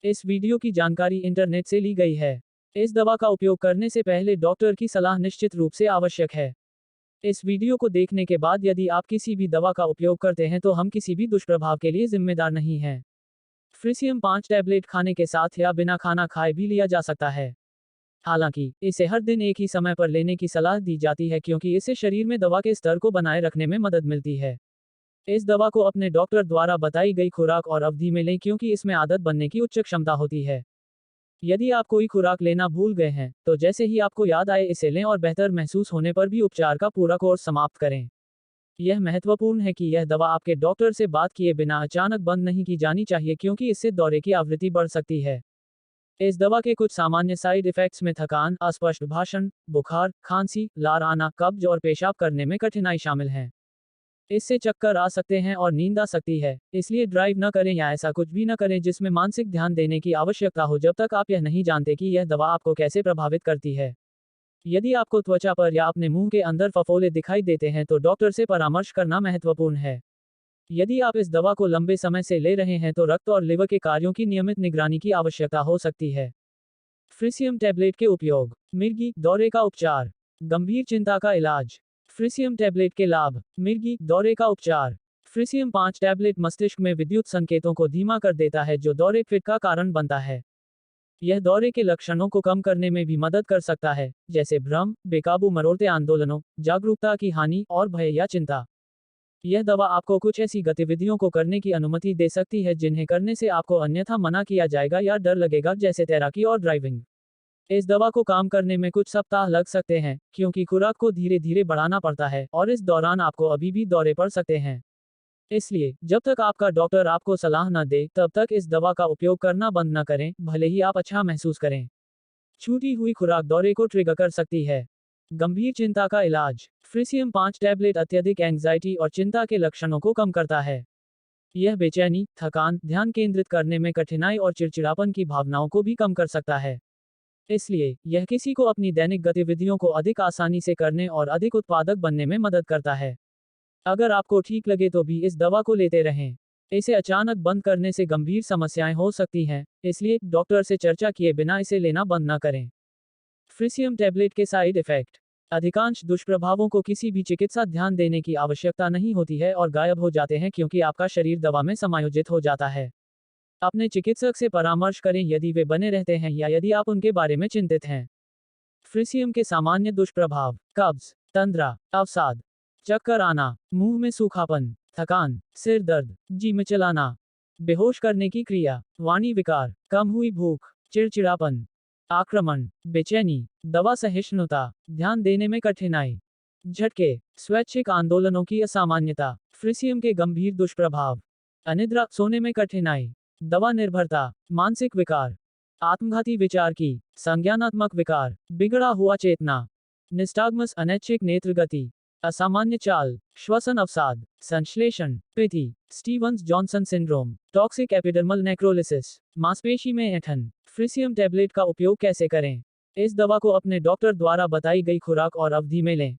इस वीडियो की जानकारी इंटरनेट से ली गई है। इस दवा का उपयोग करने से पहले डॉक्टर की सलाह निश्चित रूप से आवश्यक है। इस वीडियो को देखने के बाद यदि आप किसी भी दवा का उपयोग करते हैं तो हम किसी भी दुष्प्रभाव के लिए जिम्मेदार नहीं हैं। फ्रीसियम 5 टैबलेट खाने के साथ या बिना खाना खाए भी लिया जा सकता है। हालांकि इसे हर दिन एक ही समय पर लेने की सलाह दी जाती है क्योंकि इससे शरीर में दवा के स्तर को बनाए रखने में मदद मिलती है। इस दवा को अपने डॉक्टर द्वारा बताई गई खुराक और अवधि में लें क्योंकि इसमें आदत बनने की उच्च क्षमता होती है। यदि आप कोई खुराक लेना भूल गए हैं, तो जैसे ही आपको याद आए इसे लें और बेहतर महसूस होने पर भी उपचार का पूरा कोर्स समाप्त करें। यह महत्वपूर्ण है कि यह दवा आपके डॉक्टर से बात किए बिना अचानक बंद नहीं की जानी चाहिए क्योंकि इससे दौरे की आवृत्ति बढ़ सकती है। इस दवा के कुछ सामान्य साइड इफेक्ट्स में थकान, अस्पष्ट भाषण, बुखार, खांसी, लार आना, कब्ज और पेशाब करने में कठिनाई शामिल हैं। इससे चक्कर आ सकते हैं और नींद आ सकती है, इसलिए ड्राइव न करें या ऐसा कुछ भी न करें जिसमें मानसिक ध्यान देने की आवश्यकता हो जब तक आप यह नहीं जानते कि यह दवा आपको कैसे प्रभावित करती है। यदि आपको त्वचा पर या अपने मुंह के अंदर फफोले दिखाई देते हैं तो डॉक्टर से परामर्श करना महत्वपूर्ण है। यदि आप इस दवा को लंबे समय से ले रहे हैं तो रक्त और लिवर के कार्यों की नियमित निगरानी की आवश्यकता हो सकती है। फ्रीसियम टैबलेट के उपयोग, मिर्गी, दौरे का उपचार, गंभीर चिंता का इलाज। फ्रीसियम टैबलेट के लाभ, मिर्गी, दौरे का उपचार। फ्रीसियम 5 टैबलेट मस्तिष्क में विद्युत संकेतों को धीमा कर देता है जो दौरे फिट का कारण बनता है। यह दौरे के लक्षणों को कम करने में भी मदद कर सकता है, जैसे भ्रम, बेकाबू मरोड़ते आंदोलनों, जागरूकता की हानि और भय या चिंता। यह दवा आपको कुछ ऐसी गतिविधियों को करने की अनुमति दे सकती है जिन्हें करने से आपको अन्यथा मना किया जाएगा या डर लगेगा, जैसे तैराकी और ड्राइविंग। इस दवा को काम करने में कुछ सप्ताह लग सकते हैं क्योंकि खुराक को धीरे धीरे बढ़ाना पड़ता है और इस दौरान आपको अभी भी दौरे पड़ सकते हैं। इसलिए जब तक आपका डॉक्टर आपको सलाह न दे तब तक इस दवा का उपयोग करना बंद न करें, भले ही आप अच्छा महसूस करें। छूटी हुई खुराक दौरे को ट्रिगर कर सकती है। गंभीर चिंता का इलाज, फ्रीसियम 5 टैबलेट अत्यधिक एंग्जाइटी और चिंता के लक्षणों को कम करता है। यह बेचैनी, थकान, ध्यान केंद्रित करने में कठिनाई और चिड़चिड़ापन की भावनाओं को भी कम कर सकता है। इसलिए यह किसी को अपनी दैनिक गतिविधियों को अधिक आसानी से करने और अधिक उत्पादक बनने में मदद करता है। अगर आपको ठीक लगे तो भी इस दवा को लेते रहें। इसे अचानक बंद करने से गंभीर समस्याएं हो सकती हैं, इसलिए डॉक्टर से चर्चा किए बिना इसे लेना बंद न करें। फ्रीसियम टैबलेट के साइड इफेक्ट, अधिकांश दुष्प्रभावों को किसी भी चिकित्सा ध्यान देने की आवश्यकता नहीं होती है और गायब हो जाते हैं क्योंकि आपका शरीर दवा में समायोजित हो जाता है। अपने चिकित्सक से परामर्श करें यदि वे बने रहते हैं या यदि आप उनके बारे में चिंतित हैं। फ्रीसियम के सामान्य दुष्प्रभाव, कब्ज, तंद्रा, अवसाद, चक्कर आना, मुंह में सूखापन, थकान, सिर दर्द, जी मिचलाना, बेहोश करने की क्रिया, वाणी विकार, कम हुई भूख, चिड़चिड़ापन, आक्रमण, बेचैनी, दवा सहिष्णुता, ध्यान देने में कठिनाई, झटके, स्वैच्छिक आंदोलनों की असामान्यता। फ्रीसियम के गंभीर दुष्प्रभाव, अनिद्रा, सोने में कठिनाई, दवा निर्भरता, मानसिक विकार, आत्मघाती विचार की, संज्ञानात्मक विकार, बिगड़ा हुआ चेतना, निस्टाग्मस, अनैच्छिक नेत्र गति, असामान्य चाल, श्वसन अवसाद, संश्लेषण, पिथि, Stevens Johnson syndrome, toxic epidermal necrolysis, मांसपेशी में ऐंठन। फ्रीसियम टैबलेट का उपयोग कैसे करें? इस दवा को अपने डॉक्टर द्वारा बताई गई खुराक और अवधि में लें।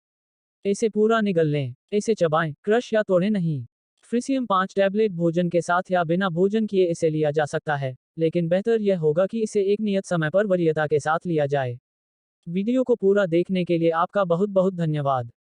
इसे पूरा निगल लें। इसे चबाएं, क्रश या तोड़ें नहीं। फ्रीसियम 5 टैबलेट भोजन के साथ या बिना भोजन किए इसे लिया जा सकता है, लेकिन बेहतर यह होगा कि इसे एक नियत समय पर वरीयता के साथ लिया जाए। वीडियो को पूरा देखने के लिए आपका बहुत बहुत धन्यवाद।